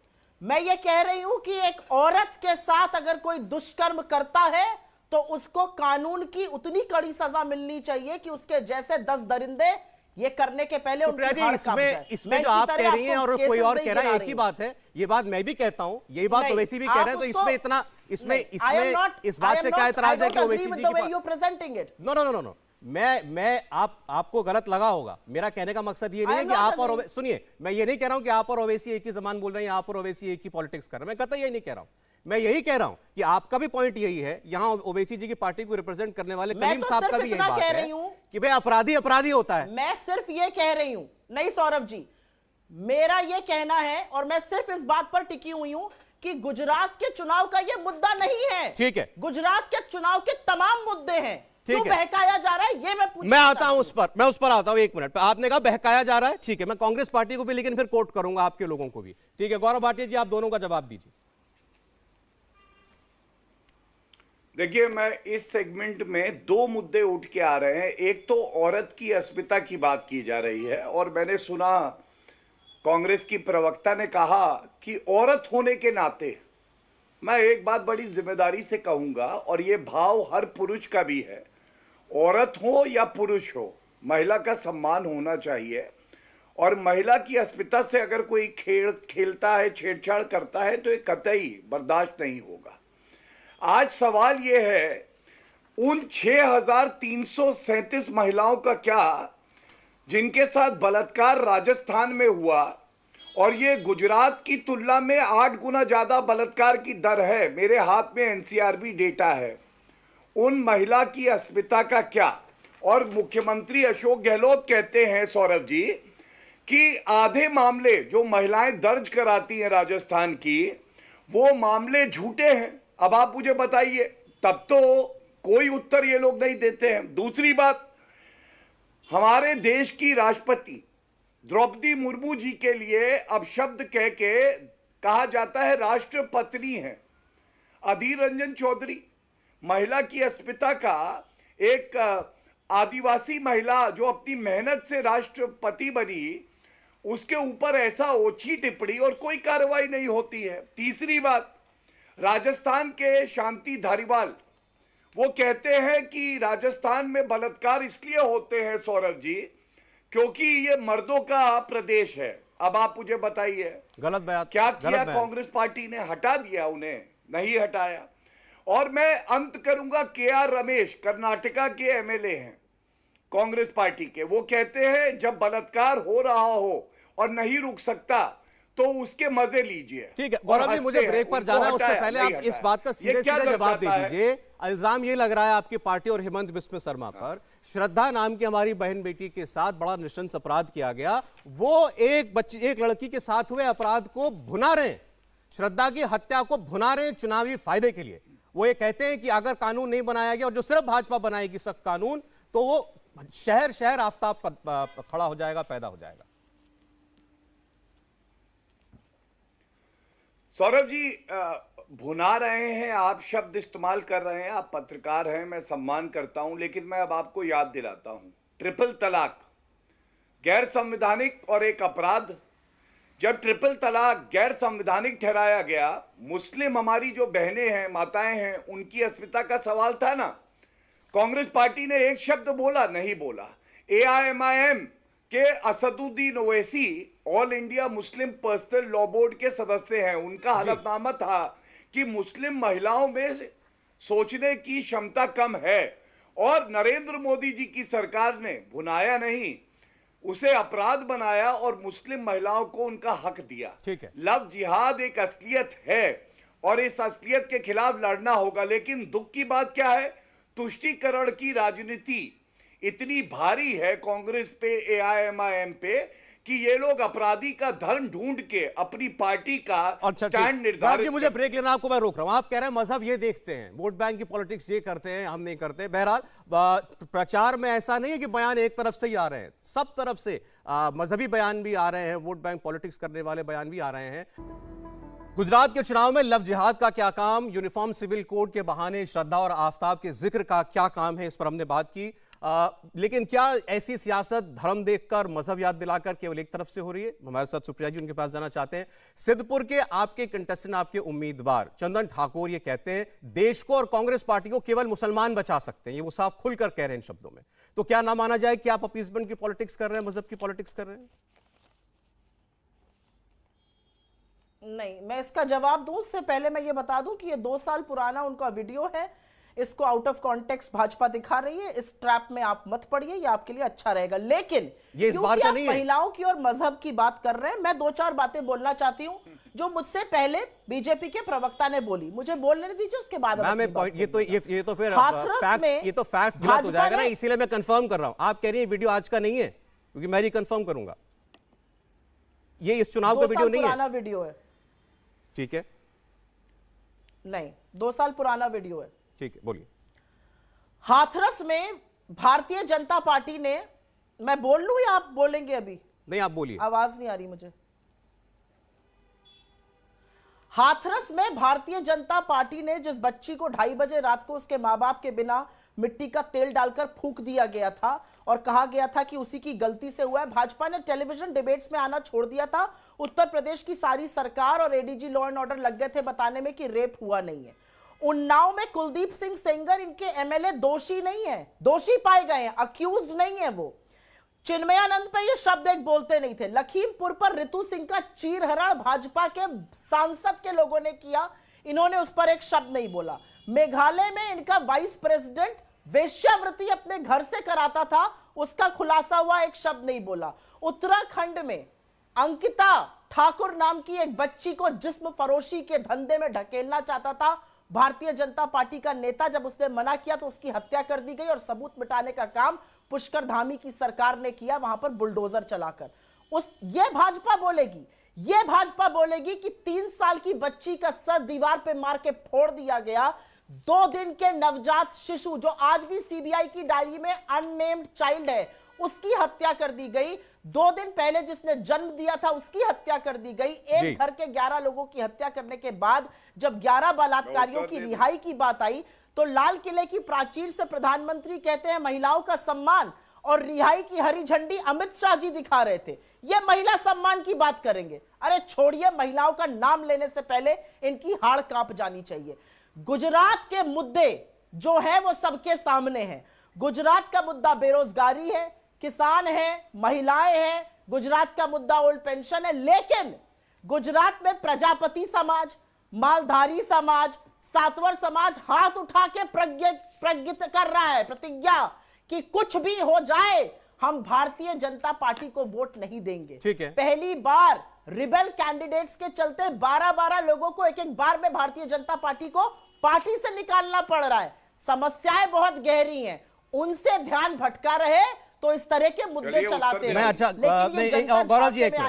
S5: मैं ये कह रही हूं कि एक औरत के साथ अगर कोई दुष्कर्म करता है तो उसको कानून की उतनी कड़ी सजा मिलनी चाहिए कि उसके जैसे 10 दरिंदे ये करने के पहले
S1: इसमें जो आप कह रही हैं और कोई और कह रहा है, एक ही बात है। ये बात मैं भी कहता हूं, यही बात ओवैसी भी कह रहे हैं, तो इसमें इतना इस बात से क्या एतराज है कि ओवैसी जी की नो नो नो नो मैं आपको गलत लगा होगा। मेरा कहने का मकसद ये नहीं है कि आप और सुनिए, मैं ये नहीं कह रहा हूं कि आप और ओवैसी एक ही जबान बोल रहे हैं, आप और ओवैसी एक ही पॉलिटिक्स कर रहे हैं, मैं कतई यही नहीं कह रहा हूं। मैं यही कह रहा हूं कि आपका भी पॉइंट यही है, यहां ओवैसी जी की पार्टी को रिप्रेजेंट करने वाले कलीम साहब का भी यही बात है कि भाई अपराधी होता है।
S5: मैं सिर्फ ये कह रही हूं, नहीं सौरभ जी, मेरा ये कहना है और मैं सिर्फ इस बात पर टिकी हुई हूं कि गुजरात के चुनाव का ये मुद्दा नहीं है।
S1: ठीक है,
S5: गुजरात के चुनाव के तमाम मुद्दे हैं। क्यों बहकाया जा रहा है ये
S1: मैं आता हूं उस पर आता हूं। 1 मिनट, आपने कहा बहकाया जा रहा है, ठीक है, मैं कांग्रेस पार्टी को भी लेकिन फिर कोट करूंगा आपके लोगों को भी। ठीक है, गौरव भाटिया जी आप दोनों का जवाब दीजिए।
S4: देखिए, मैं इस सेगमेंट में 2 मुद्दे उठ के आ रहे हैं। एक तो औरत की अस्मिता की बात की जा रही है और मैंने सुना कांग्रेस की प्रवक्ता ने कहा कि औरत होने के नाते मैं एक बात बड़ी जिम्मेदारी से कहूंगा, और यह भाव हर पुरुष का भी है, औरत हो या पुरुष हो, महिला का सम्मान होना चाहिए। और महिला की अस्मिता से अगर कोई खेलता है, छेड़छाड़ करता है, तो ये कतई बर्दाश्त नहीं होगा। आज सवाल यह है, उन 6337 महिलाओं का क्या जिनके साथ बलात्कार राजस्थान में हुआ, और ये गुजरात की तुलना में 8 गुना ज्यादा बलात्कार की दर है, मेरे हाथ में एनसीआरबी डेटा है। उन महिला की अस्मिता का क्या? और मुख्यमंत्री अशोक गहलोत कहते हैं, सौरभ जी, कि आधे मामले जो महिलाएं दर्ज कराती हैं राजस्थान की, वो मामले झूठे हैं। अब आप मुझे बताइए, तब तो कोई उत्तर ये लोग नहीं देते हैं। दूसरी बात, हमारे देश की राष्ट्रपति द्रौपदी मुर्मू जी के लिए अब शब्द कह के कहा जाता है राष्ट्रपत्नी है। अधीर रंजन चौधरी, महिला की अस्मिता का, एक आदिवासी महिला जो अपनी मेहनत से राष्ट्रपति बनी, उसके ऊपर ऐसा ओछी टिप्पणी और कोई कार्रवाई नहीं होती है। तीसरी बात, राजस्थान के शांति धारीवाल वो कहते हैं कि राजस्थान में बलात्कार इसलिए होते हैं सौरभ जी क्योंकि ये मर्दों का प्रदेश है। अब आप मुझे बताइए
S1: गलत बयान,
S4: क्या
S1: गलत
S4: किया
S1: बयान।
S4: कांग्रेस पार्टी ने? हटा दिया उन्हें? नहीं हटाया। और मैं अंत करूंगा, के.आर. रमेश कर्नाटका के एमएलए हैं कांग्रेस पार्टी के। वो कहते हैं जब बलात्कार हो रहा हो और नहीं रुक सकता तो उसके मजे लीजिए।
S1: ठीक है गौरव जी, मुझे ब्रेक पर जाना है, उससे पहले आप इस बात का सीधे सीधे जवाब दे दीजिए। इल्जाम ये लग रहा है आपकी पार्टी और हेमंत बिस्व शर्मा पर, श्रद्धा नाम की हमारी बहन बेटी के साथ बड़ा नृशंस अपराध किया गया। वो एक लड़की के साथ हुए अपराध को भुना रहे हैं, श्रद्धा की हत्या को भुना रहे हैं चुनावी फायदे के लिए। वो ये कहते हैं कि अगर कानून नहीं बनाया गया और जो सिर्फ भाजपा बनाएगी सख्त कानून, तो वो शहर शहर आफताब खड़ा हो जाएगा, पैदा हो जाएगा।
S4: सौरभ जी, भुना रहे हैं, आप शब्द इस्तेमाल कर रहे हैं, आप पत्रकार हैं, मैं सम्मान करता हूं, लेकिन मैं अब आपको याद दिलाता हूं, ट्रिपल तलाक गैर संवैधानिक और एक अपराध। जब ट्रिपल तलाक गैर संवैधानिक ठहराया गया, मुस्लिम हमारी जो बहनें हैं, माताएं हैं, उनकी अस्मिता का सवाल था ना। कांग्रेस पार्टी ने एक शब्द बोला? नहीं बोला। AIMIM के Asaduddin Owaisi all India Muslim personal law board के सदस्य हैं, उनका हलफनामा था कि मुस्लिम महिलाओं में सोचने की क्षमता कम है। और नरेंद्र मोदी जी की सरकार ने भुनाया नहीं, उसे अपराध बनाया और मुस्लिम महिलाओं को उनका हक दिया।
S1: ठीक है।
S4: लव जिहाद एक असलियत है और इस असलियत के खिलाफ लड़ना होगा। लेकिन दुख की बात क्या है, तुष्टीकरण की राजनीति इतनी भारी है कांग्रेस पे, AIMIM पे, कि ये लोग अपराधी का धर्म ढूंढ के अपनी पार्टी का स्टैंड निर्धारित।
S1: जी मुझे ब्रेक लेना, आपको मैं रोक रहा हूं। आप कह रहे हैं मजहब ये देखते हैं, वोट बैंक की पॉलिटिक्स ये करते हैं, हम नहीं करते। बहरहाल प्रचार में ऐसा नहीं है कि बयान एक तरफ से ही आ रहे हैं, सब तरफ से मजहबी बयान भी आ रहे हैं, वोट बैंक पॉलिटिक्स करने वाले बयान भी आ रहे हैं। गुजरात के चुनाव में लव जिहाद का क्या काम, यूनिफॉर्म सिविल कोड के बहाने श्रद्धा और आफताब के जिक्र का क्या काम है, इस पर हमने बात की। लेकिन क्या ऐसी सियासत धर्म देखकर, मजहब याद दिलाकर केवल एक तरफ से हो रही है? हमारे साथ सुप्रिया जी उनके पास जाना चाहते हैं। सिद्धपुर के आपके कंटेस्टेंट, आपके उम्मीदवार चंदन ठाकुर ये कहते हैं देश को और कांग्रेस पार्टी को केवल मुसलमान बचा सकते हैं, ये वो साफ खुलकर कह रहे हैं इन शब्दों में। तो क्या ना माना जाए कि आप अपीसमेंट की पॉलिटिक्स कर रहे हैं, मजहब की पॉलिटिक्स कर रहे हैं?
S5: नहीं, मैं इसका जवाब दूं उससे पहले मैं ये बता दूं कि ये 2 साल पुराना उनका वीडियो है, इसको आउट ऑफ कॉन्टेक्स्ट भाजपा दिखा रही है। इस ट्रैप में आप मत पड़िए, ये आपके लिए अच्छा रहेगा। लेकिन
S1: ये इस बार का नहीं है।
S5: महिलाओं की और मजहब की बात कर रहे हैं, मैं 2-4 बातें बोलना चाहती हूं जो मुझसे पहले बीजेपी के प्रवक्ता ने बोली। मुझे बोलने दीजिए, उसके बाद
S1: ये तो फिर फैक्ट गलत हो जाएगा ना, इसीलिए मैं कंफर्म कर रहा हूं। आप कह रही है वीडियो आज का नहीं है, क्योंकि मैं ही कंफर्म करूंगा, ये इस चुनाव का वीडियो नहीं है।
S5: पुराना वीडियो है।
S1: ठीक है,
S5: नहीं, 2 साल पुराना वीडियो है।
S1: ठीक है, बोलिए।
S5: हाथरस में भारतीय जनता पार्टी ने, मैं बोल लूं या आप बोलेंगे? अभी
S1: नहीं, आप बोलिए,
S5: आवाज नहीं आ रही मुझे। हाथरस में भारतीय जनता पार्टी ने जिस बच्ची को 2:30 बजे रात को उसके मां बाप के बिना मिट्टी का तेल डालकर फूंक दिया गया था और कहा गया था कि उसी की गलती से हुआ है, भाजपा ने टेलीविजन डिबेट्स में आना छोड़ दिया था। उत्तर प्रदेश की सारी सरकार और ADG लॉ एंड ऑर्डर लग गए थे बताने में कि रेप हुआ नहीं है। उन्नाव में कुलदीप सिंह सेंगर, इनके MLA, दोषी नहीं है, दोषी पाए गए हैं, अक्यूज्ड नहीं है वो। चिन्मयानंद पे ये शब्द एक बोलते नहीं थे। लखीमपुर पर रितु सिंह का चीरहरण भाजपा के सांसद के लोगों ने किया, इन्होंने उस पर एक शब्द नहीं बोला। मेघालय में इनका वाइस प्रेसिडेंट वेश्यावृत्ति अपने घर से कराता था, उसका खुलासा हुआ, एक शब्द नहीं बोला। उत्तराखंड में अंकिता ठाकुर नाम की एक बच्ची को जिस्म फरोशी के धंधे में ढकेलना चाहता था भारतीय जनता पार्टी का नेता, जब उसने मना किया तो उसकी हत्या कर दी गई और सबूत मिटाने का काम पुष्कर धामी की सरकार ने किया, वहां पर बुलडोजर चलाकर। ये भाजपा बोलेगी कि 3 साल की बच्ची का सर दीवार पे मार के फोड़ दिया गया, 2 दिन के नवजात शिशु जो आज भी CBI की डायरी में अननेम्ड चाइल्ड है, उसकी हत्या कर दी गई। 2 दिन पहले जिसने जन्म दिया था उसकी हत्या कर दी गई। एक घर के 11 लोगों की हत्या करने के बाद जब 11 बलात्कारियों की रिहाई की बात आई तो लाल किले की प्राचीर से प्रधानमंत्री कहते हैं महिलाओं का सम्मान, और रिहाई की हरी झंडी अमित शाह जी दिखा रहे थे। ये महिला सम्मान की बात करेंगे? अरे छोड़िए, महिलाओं का नाम लेने से पहले इनकी हाड़ कांप जानी चाहिए। गुजरात के मुद्दे जो है वो सबके सामने है। गुजरात का मुद्दा बेरोजगारी है, किसान है, महिलाएं हैं, गुजरात का मुद्दा ओल्ड पेंशन है, लेकिन गुजरात में प्रजापति समाज, मालधारी समाज, सातवर समाज हाथ उठा के प्रज्ञित कर रहा है, प्रतिज्ञा कि कुछ भी हो जाए हम भारतीय जनता पार्टी को वोट नहीं देंगे।
S1: ठीक है।
S5: पहली बार रिबेल कैंडिडेट्स के चलते 12-12 लोगों को एक बार में भारतीय जनता पार्टी को पार्टी से निकालना पड़ रहा है। समस्याएं बहुत गहरी हैं, उनसे ध्यान भटका रहे तो इस तरह के मुद्दे चलाते हैं।
S1: मैं अच्छा गौरव जी एक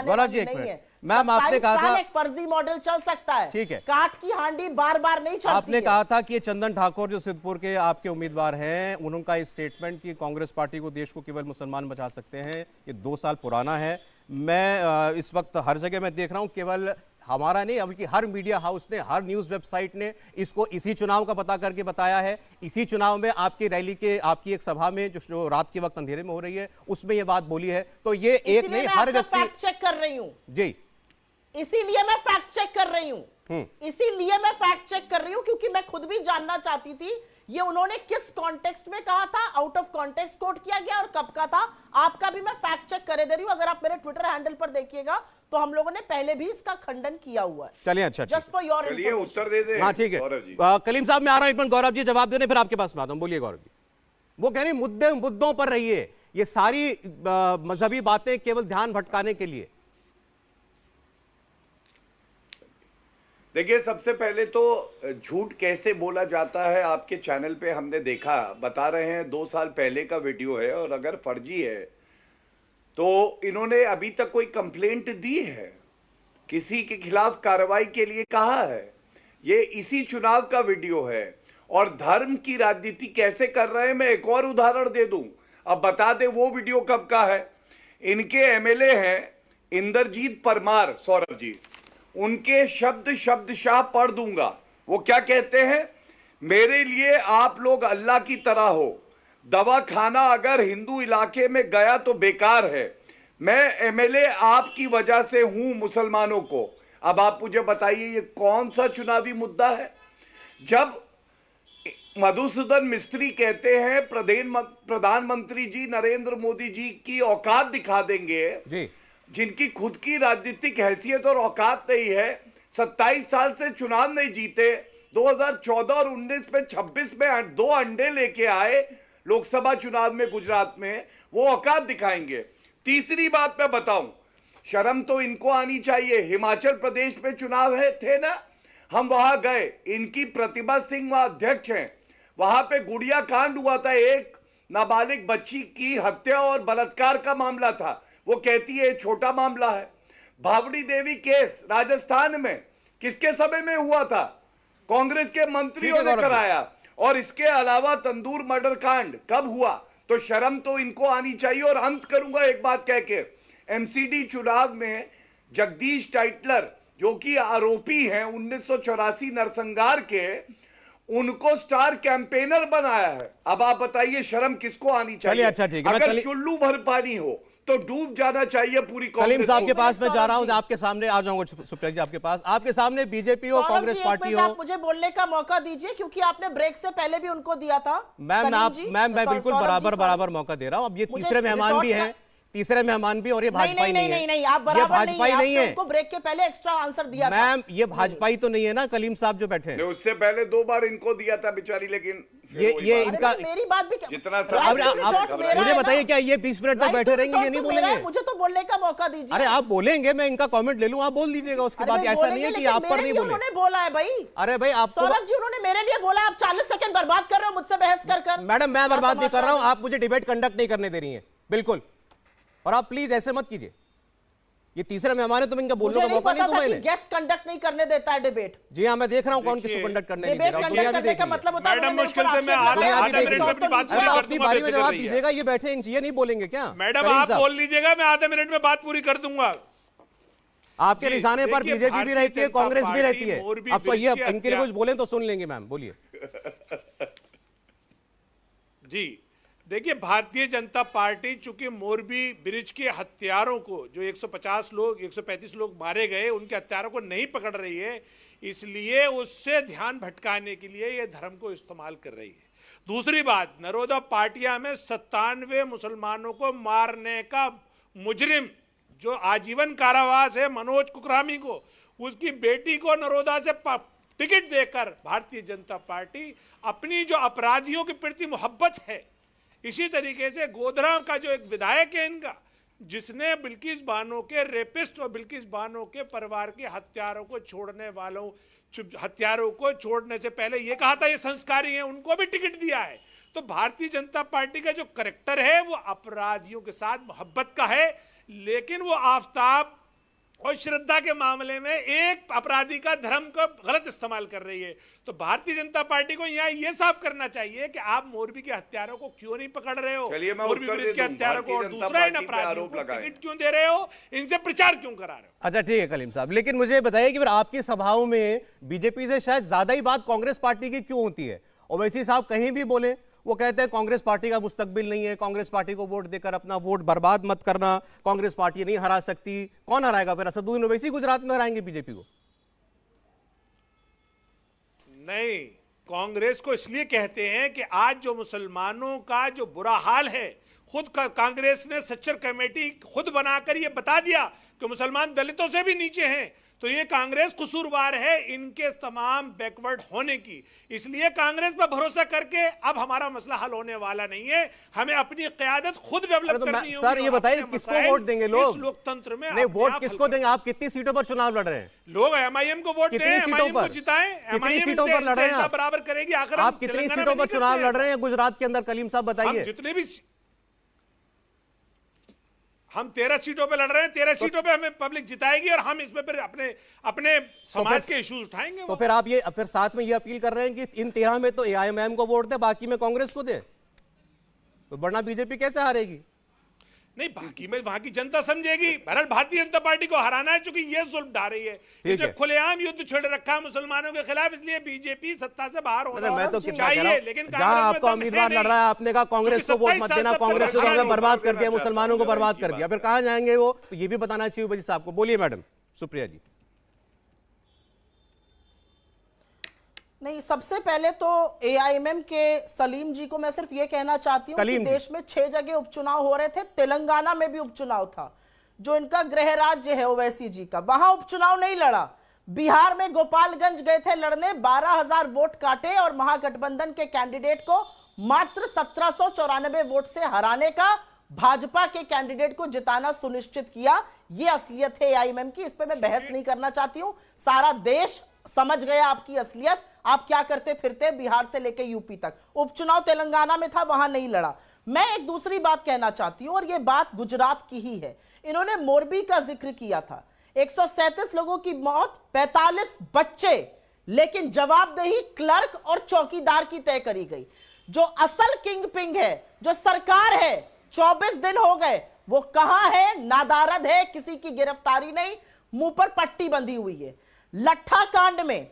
S1: मिनट, मैम आपने कहा था
S5: एक फर्जी मॉडल चल सकता है,
S1: ठीक है,
S5: काठ की हांडी बार बार नहीं चलती।
S1: आपने कहा था कि ये चंदन ठाकुर जो सिद्धपुर के आपके उम्मीदवार हैं, उनका स्टेटमेंट कि कांग्रेस पार्टी को, देश को केवल मुसलमान बचा सकते हैं, ये 2 साल पुराना है। मैं इस वक्त हर जगह मैं देख रहा हूं, केवल हमारा नहीं बल्कि हर मीडिया हाउस ने, हर न्यूज वेबसाइट ने इसको इसी चुनाव का पता करके बताया है। इसी चुनाव में आपकी रैली के, आपकी एक सभा में जो रात के वक्त अंधेरे में हो रही है, उसमें ये बात बोली है। तो ये एक नहीं, हर व्यक्ति
S5: फैक्ट चेक कर रही हूं
S1: जी,
S5: इसीलिए मैं फैक्ट चेक कर रही हूं, इसीलिए मैं फैक्ट चेक कर रही हूं क्योंकि मैं खुद भी जानना चाहती थी ये उन्होंने किस कॉन्टेक्स्ट में कहा था, आउट ऑफ कॉन्टेक्स्ट कोट किया गया और कब का था। आपका भी मैं फैक्ट चेक करे दे रही हूं। अगर आप मेरे ट्विटर हैंडल पर देखिएगा तो हम लोगों ने पहले भी इसका खंडन किया हुआ है।
S1: चलिए, अच्छा,
S5: जस्ट फॉर योर
S4: चलिए उत्तर दे दे।
S1: हाँ ठीक है, कलीम साहब मैं आ रहा हूं, एक मिनट गौरव जी जवाब देने, फिर आपके पास में आता हूं। बोलिए गौरव जी। वो कह रहे मुद्दों पर रहिए, ये सारी मजहबी बातें केवल ध्यान भटकाने के लिए।
S4: देखिए, सबसे पहले तो झूठ कैसे बोला जाता है आपके चैनल पे हमने देखा, बता रहे हैं 2 साल पहले का वीडियो है, और अगर फर्जी है तो इन्होंने अभी तक कोई कंप्लेंट दी है, किसी के खिलाफ कार्रवाई के लिए कहा है? ये इसी चुनाव का वीडियो है। और धर्म की राजनीति कैसे कर रहे हैं, मैं एक और उदाहरण दे दूं, अब बता दे वो वीडियो कब का है। इनके एमएलए हैं इंद्रजीत परमार, सौरभ जी, उनके शब्दशाह पढ़ दूंगा। वो क्या कहते हैं? मेरे लिए आप लोग अल्लाह की तरह हो, दवा खाना अगर हिंदू इलाके में गया तो बेकार है, मैं एमएलए आपकी वजह से हूं मुसलमानों को। अब आप मुझे बताइए ये कौन सा चुनावी मुद्दा है? जब मधुसूदन मिस्त्री कहते हैं प्रधानमंत्री जी नरेंद्र मोदी जी की औकात दिखा देंगे
S1: जी,
S4: जिनकी खुद की राजनीतिक हैसियत और औकात नहीं है, 27 साल से चुनाव नहीं जीते, 2014 और 19 में 26 में 2 अंडे लेके आए लोकसभा चुनाव में गुजरात में, वो औकात दिखाएंगे। तीसरी बात मैं बताऊं, शर्म तो इनको आनी चाहिए। हिमाचल प्रदेश में चुनाव थे ना, हम वहां गए, इनकी प्रतिभा सिंह वहां अध्यक्ष हैं, वहां पे गुड़िया कांड हुआ था, एक नाबालिग बच्ची की हत्या और बलात्कार का मामला था। वो कहती है छोटा मामला है। भावड़ी देवी केस राजस्थान में किसके समय में हुआ था? कांग्रेस के मंत्रियों ने कराया। और इसके अलावा तंदूर मर्डर कांड कब हुआ? तो शर्म तो इनको आनी चाहिए। और अंत करूंगा एक बात कह के, एमसीडी चुनाव में जगदीश टाइटलर जो कि आरोपी हैं 1984 नरसंहार के, उनको स्टार कैंपेनर बनाया है। अब आप बताइए शर्म किसको आनी चाहिए?
S1: अच्छा ठीक है,
S4: अगर चुल्लू भर पानी हो तो डूब जाना चाहिए पूरी कांग्रेस।
S1: कलीम साहब के पास मैं जा रहा हूं, आपके सामने आ जाऊंगा सुप्रिया जी आपके पास। आपके सामने बीजेपी हो, कांग्रेस पार्टी हो,
S5: आप मुझे बोलने का मौका दीजिए क्योंकि आपने ब्रेक से पहले भी उनको दिया था।
S1: मैम मैं बिल्कुल बराबर मौका दे रहा हूं। अब ये तीसरे मेहमान भी हैं, और ये भाजपाई नहीं है।
S5: नहीं, आप
S1: ये भाजपाई नहीं है।
S5: उनको ब्रेक के पहले एक्स्ट्रा आंसर दिया था।
S1: मैम ये भाजपाई तो नहीं है ना कलीम साहब जो बैठे हैं?
S4: उससे पहले 2 बार इनको दिया था बेचारी, लेकिन
S1: ये इनका,
S5: मेरी बात भी
S4: जितना
S1: मुझे बताइए क्या ये 20 मिनट तक बैठे रहेंगे? ये नहीं बोलेंगे?
S5: मुझे तो बोलने का मौका दीजिए।
S1: अरे आप बोलेंगे, मैं इनका कमेंट ले लूं, आप बोल दीजिएगा उसके बाद। ऐसा नहीं है कि आप पर नहीं बोले।
S5: उन्होंने बोला है भाई।
S1: अरे भाई आपको,
S5: सौरभ जी उन्होंने मेरे लिए बोला, आप 40 सेकंड बर्बाद कर रहे हो मुझसे बहस कर।
S1: मैडम मैं बर्बाद नहीं कर रहा हूं, आप मुझे डिबेट कंडक्ट नहीं करने दे रही हैं, बिल्कुल। और आप प्लीज ऐसे मत कीजिए। ये तीसरा मेहमान है, तुम इनका बोलने का मौका नहीं दूंगा इन्हें।
S5: गेस्ट कंडक्ट नहीं करने देता है डिबेट।
S1: जी हाँ, मैं देख रहा हूं कौन किसको कंडक्ट करने नहीं दे रहा। दुनिया भी देख
S5: मतलब होता है
S6: मैडम मुश्किल से मैं आधे मिनट में अपनी बात पूरी कर
S1: अपनी बारी में जवाब दीजिएगा। ये बैठे ये नहीं बोलेंगे क्या?
S6: मैडम आप बोल लीजिएगा, मैं आधे मिनट में बात पूरी कर दूंगा।
S1: आपके निशाने पर बीजेपी भी रहती है, कांग्रेस भी रहती है। अब ये इनके लिए कुछ बोले तो सुन लेंगे। मैम बोलिए।
S6: जी देखिए, भारतीय जनता पार्टी चूंकि मोरबी ब्रिज के हत्यारों को, जो 135 लोग मारे गए, उनके हत्यारों को नहीं पकड़ रही है, इसलिए उससे ध्यान भटकाने के लिए ये धर्म को इस्तेमाल कर रही है। दूसरी बात, नरोदा पाटिया में 97 मुसलमानों को मारने का मुजरिम जो आजीवन कारावास है मनोज कुकरामी को, उसकी बेटी को नरोदा से टिकट देकर भारतीय जनता पार्टी अपनी जो अपराधियों के प्रति मोहब्बत है, इसी तरीके से गोधरा का जो एक विधायक है इनका, जिसने बिल्किस बानो के रेपिस्ट और बिल्किस बानो के परिवार के हत्यारों को छोड़ने वालों, हत्यारों को छोड़ने से पहले ये कहा था ये संस्कारी हैं, उनको भी टिकट दिया है। तो भारतीय जनता पार्टी का जो करैक्टर है वो अपराधियों के साथ मोहब्बत का है, लेकिन वो आफताब और श्रद्धा के मामले में एक अपराधी का धर्म का गलत इस्तेमाल कर रही है। तो भारतीय जनता पार्टी को यहाँ ये साफ करना चाहिए कि आप मोरबी के हत्यारों को क्यों नहीं पकड़ रहे हो, मोरबी ब्रिज के हत्यारों को और दूसरा इन अपराधियों को टिकट क्यों दे रहे हो, इनसे प्रचार क्यों करा रहे हो।
S1: अच्छा ठीक है कलीम साहब, लेकिन मुझे बताइए कि फिर आपकी सभाओं में बीजेपी से शायद ज्यादा ही बात कांग्रेस पार्टी की क्यों होती है? ओवैसी साहब कहीं भी बोले वो कहते हैं कांग्रेस पार्टी का मुस्तकबिल नहीं है, कांग्रेस पार्टी को वोट देकर अपना वोट बर्बाद मत करना, कांग्रेस पार्टी नहीं हरा सकती। कौन हराएगा फिर? असदुद्दीन ओवैसी गुजरात में हराएंगे बीजेपी को?
S6: नहीं, कांग्रेस को इसलिए कहते हैं कि आज जो मुसलमानों का जो बुरा हाल है, खुद कांग्रेस ने सच्चर कमेटी खुद बनाकर ये बता दिया कि मुसलमान दलितों से भी नीचे हैं। तो ये कांग्रेस कसूरवार है इनके तमाम बैकवर्ड होने की। इसलिए कांग्रेस पर भरोसा करके अब हमारा मसला हल होने वाला नहीं है, हमें अपनी क़यादत खुद डेवलप करनी होगी।
S1: सर ये बताइए किसको वोट देंगे लोग?
S6: इस लोकतंत्र में
S1: नहीं, वोट किसको देंगे? आप कितनी सीटों पर चुनाव लड़ रहे हैं?
S6: लोग एमआईएम को वोट दें, एमआईएम को जिताएं,
S1: कितनी सीटों पर लड़ रहे हैं आप?
S6: बराबर करेगी। आखिर
S1: आप कितनी सीटों पर चुनाव लड़ रहे हैं गुजरात के अंदर? कलीम साहब बताइए।
S6: जितने भी हम 13 सीटों पे लड़ रहे हैं, 13 सीटों पे हमें पब्लिक जिताएगी और हम इसमें फिर अपने समाज के इश्यूज उठाएंगे।
S1: तो फिर आप ये फिर साथ में ये अपील कर रहे हैं कि इन 13 में तो एआईएमआईएम को वोट दे, बाकी में कांग्रेस को दे, तो वरना बीजेपी कैसे हारेगी?
S6: नहीं, बाकी में वहां की जनता समझेगी। बहरहाल भारतीय जनता पार्टी को हराना है, चूंकि ये जुल्म ढा रही है, इसने खुलेआम युद्ध छेड़ रखा है मुसलमानों के खिलाफ, इसलिए बीजेपी सत्ता से बाहर होना
S1: मैं तो
S6: चाहिए। लेकिन
S1: जहां आपका उम्मीदवार लड़ रहा है, आपने कहा कांग्रेस को वोट मत देना, कांग्रेस को हमें बर्बाद कर दिया, मुसलमानों को बर्बाद कर दिया, फिर कहां जाएंगे वो? तो ये भी बताना चाहिए वजी साहब को। बोलिए मैडम सुप्रिया जी।
S5: नहीं, सबसे पहले तो एआईएमएम के सलीम जी को मैं सिर्फ ये कहना चाहती हूँ कि देश में 6 जगह उपचुनाव हो रहे थे, तेलंगाना में भी उपचुनाव था, जो इनका गृह राज्य है ओवैसी जी का, वहां उपचुनाव नहीं लड़ा। बिहार में गोपालगंज गए थे लड़ने, 12,000 वोट काटे और महागठबंधन के कैंडिडेट को मात्र 1794 वोट से हराने का, भाजपा के कैंडिडेट को जिताना सुनिश्चित किया। ये असलियत है एआईएमएम की, इस पर मैं बहस नहीं करना चाहती हूं। सारा देश समझ गया आपकी असलियत, आप क्या करते फिरते बिहार से लेकर यूपी तक। उपचुनाव तेलंगाना में था, वहां नहीं लड़ा। मैं एक दूसरी बात कहना चाहती हूं और यह बात गुजरात की ही है। इन्होंने मोरबी का जिक्र किया था, 137 लोगों की मौत, 45 बच्चे, लेकिन जवाबदेही क्लर्क और चौकीदार की तय करी गई। जो असल किंग पिंग है, जो सरकार है, 24 दिन हो गए, वो कहां है? नादारद है, किसी की गिरफ्तारी नहीं, मुंह पर पट्टी बंधी हुई है। लट्ठा कांड में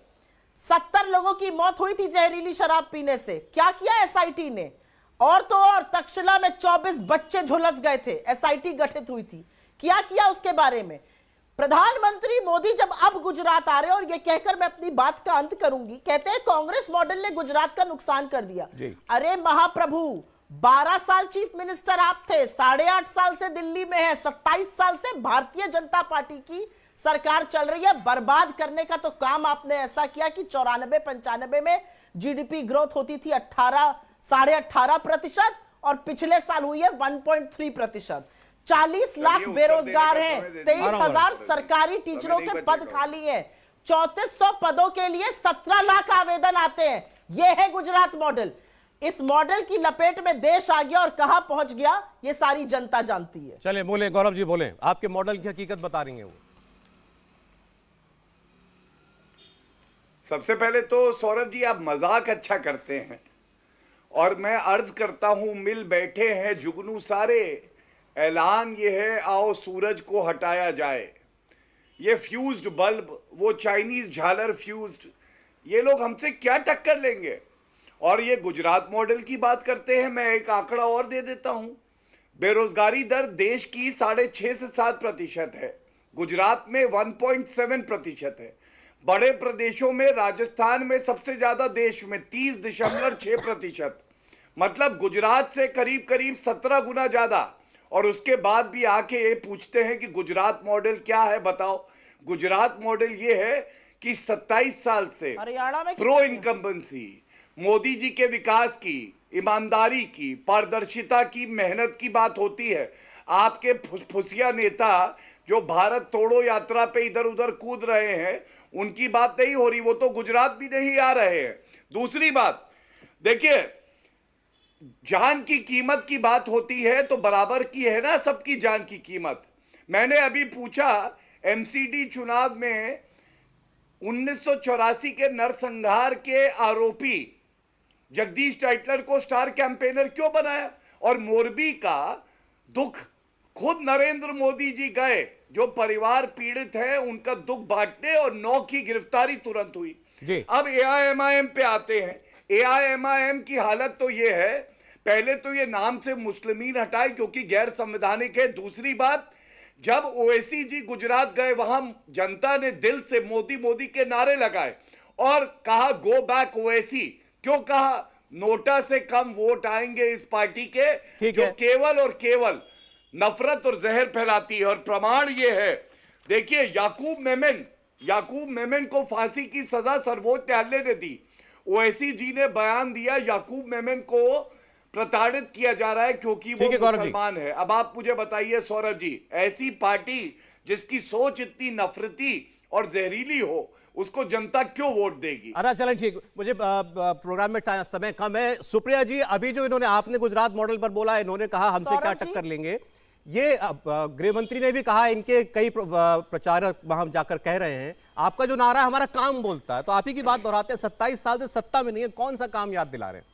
S5: 70 लोगों की मौत हुई थी जहरीली शराब पीने से, क्या किया एसआईटी ने? और तो और तक्षशिला में 24 बच्चे झुलस गए थे, एसआईटी गठित हुई थी, क्या किया उसके बारे में? प्रधानमंत्री मोदी जब अब गुजरात आ रहे, और ये कहकर मैं अपनी बात का अंत करूंगी, कहते हैं कांग्रेस मॉडल ने गुजरात का नुकसान कर दिया। अरे महाप्रभु, 12 साल चीफ मिनिस्टर आप थे, 8.5 साल से दिल्ली में है, 27 साल से भारतीय जनता पार्टी की सरकार चल रही है। बर्बाद करने का तो काम आपने ऐसा किया कि 94-95 में जीडीपी ग्रोथ होती थी 18.5% और पिछले साल हुई है 1.3%। 40 लाख बेरोजगार हैं, 23,000 सरकारी टीचरों के पद खाली हैं, 3400 पदों के लिए 17 लाख आवेदन आते हैं। यह है गुजरात मॉडल। इस मॉडल की लपेट में देश आ गया और कहां पहुंच गया ये सारी जनता जानती है।
S1: चले बोले गौरव जी, बोले आपके मॉडल की हकीकत बता रही है वो।
S4: सबसे पहले तो सौरभ जी, आप मजाक अच्छा करते हैं और मैं अर्ज करता हूं, मिल बैठे हैं जुगनू सारे, ऐलान ये है आओ सूरज को हटाया जाए। ये फ्यूज्ड बल्ब, वो चाइनीज झालर फ्यूज्ड, ये लोग हमसे क्या टक्कर लेंगे? और ये गुजरात मॉडल की बात करते हैं। मैं एक आंकड़ा और दे देता हूं, बेरोजगारी दर देश की 6.5 से 7% है, गुजरात में 1.7% है। बड़े प्रदेशों में राजस्थान में सबसे ज्यादा देश में 30.6%। मतलब गुजरात से करीब करीब 17 गुना ज्यादा। और उसके बाद भी आके ये पूछते हैं कि गुजरात मॉडल क्या है, बताओ। गुजरात मॉडल ये है कि 27 साल से
S5: हरियाणा में
S4: प्रो इनकम्बेंसी, मोदी जी के विकास की, ईमानदारी की, पारदर्शिता की, मेहनत की बात होती है। आपके फुसफुसिया नेता जो भारत तोड़ो यात्रा पे इधर उधर कूद रहे हैं, उनकी बात नहीं हो रही, वो तो गुजरात भी नहीं आ रहे हैं। दूसरी बात देखिए, जान की कीमत की बात होती है तो बराबर की है ना सबकी जान की कीमत। मैंने अभी पूछा, एमसीडी चुनाव में 1984 के नरसंहार के आरोपी जगदीश टाइटलर को स्टार कैंपेनर क्यों बनाया? और मोरबी का दुख खुद नरेंद्र मोदी जी गए, जो परिवार पीड़ित है उनका दुख बांटने, और 9 की गिरफ्तारी तुरंत हुई
S1: जी।
S4: अब एआईएमआईएम पे आते हैं। एआईएमआईएम की हालत तो ये है, पहले तो ये नाम से मुस्लिमीन हटाए क्योंकि गैर संवैधानिक है। दूसरी बात, जब ओवैसी जी गुजरात गए, वहां जनता ने दिल से मोदी मोदी के नारे लगाए और कहा गो बैक ओवैसी। क्यों कहा? नोटा से कम वोट आएंगे इस पार्टी के, जो केवल और केवल नफरत और जहर फैलाती है। और प्रमाण ये है, देखिए याकूब मेमन को फांसी की सजा सर्वोच्च न्यायालय ने दी। ओवैसी जी ने बयान दिया याकूब मेमन को प्रताड़ित किया जा रहा है क्योंकि वो मुसलमान है। अब आप मुझे बताइए सौरभ जी, ऐसी पार्टी जिसकी सोच इतनी नफरती और जहरीली हो, उसको जनता क्यों वोट देगी?
S1: अरे चलें ठीक, मुझे प्रोग्राम में समय कम है। सुप्रिया जी, अभी जो इन्होंने आपने गुजरात मॉडल पर बोला, इन्होंने कहा हमसे क्या टक्कर लेंगे, ये गृह मंत्री ने भी कहा, इनके कई प्रचारक वहां जाकर कह रहे हैं आपका जो नारा है हमारा काम बोलता है। तो आप ही की बात दोहराते हैं, 27 साल से सत्ता में नहीं है, कौन सा काम याद दिला रहे हैं?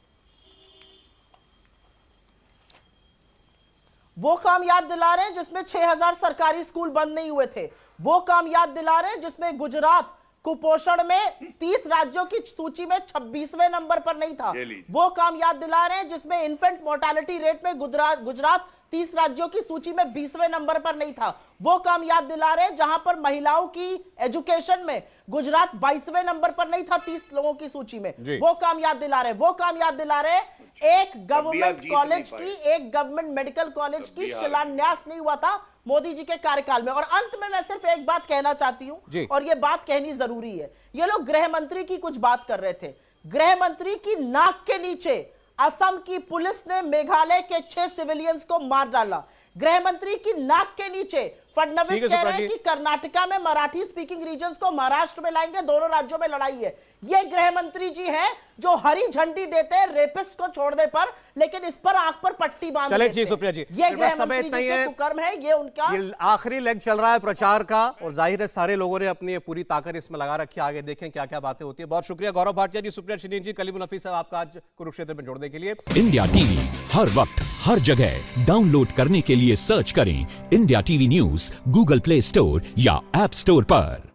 S5: वो काम याद दिला रहे हैं जिसमें 6000 सरकारी स्कूल बंद नहीं हुए थे। वो काम याद दिला रहे हैं जिसमें गुजरात कुपोषण में 30 राज्यों की सूची में 26वें नंबर पर नहीं था। वो काम याद दिला रहे हैं जिसमें इन्फेंट मोर्टेलिटी रेट में गुजरात 30 राज्यों की सूची में 20वें नंबर पर नहीं था। वो काम याद दिला रहे हैं जहां पर महिलाओं की एजुकेशन में गुजरात 22वें नंबर पर नहीं था 30 लोगों की सूची में। वो काम याद दिला रहे हैं। वो काम याद दिला रहे हैं, एक गवर्नमेंट कॉलेज की, एक गवर्नमेंट मेडिकल कॉलेज की शिलान्यास नहीं हुआ था मोदी जी के कार्यकाल में। और अंत में मैं सिर्फ एक बात कहना चाहती हूं, और यह बात कहनी जरूरी है। ये लोग गृह मंत्री की कुछ बात कर रहे थे, गृह मंत्री की नाक के नीचे असम की पुलिस ने मेघालय के 6 सिविलियंस को मार डाला। गृह मंत्री की नाक के नीचे फडणवीस कह रहे हैं कि कर्नाटका में मराठी स्पीकिंग रीजन्स को महाराष्ट्र में लाएंगे, दोनों राज्यों में लड़ाई है। ये गृह मंत्री जी हैं जो हरी झंडी देते हैं रेपिस्ट को छोड़ने पर, लेकिन इस पर आंख पर पट्टी बांध देते हैं।
S1: चलिए सुप्रिया जी,
S5: ये गृह मंत्री जी के कुकर्म है, ये उनका
S1: आखिरी लेग चल रहा है प्रचार का, और जाहिर है सारे लोगों ने अपनी पूरी ताकत इसमें लगा रखी है। आगे देखें क्या क्या बातें होती है। बहुत शुक्रिया गौरव भाटिया जी, सुप्रिया शिंदे जी, कलीमुल हफीज साहब, आपका आज कुरुक्षेत्र में जोड़ने के लिए।
S7: इंडिया टीवी हर वक्त हर जगह डाउनलोड करने के लिए सर्च करें India TV news Google play store या ऐप स्टोर पर।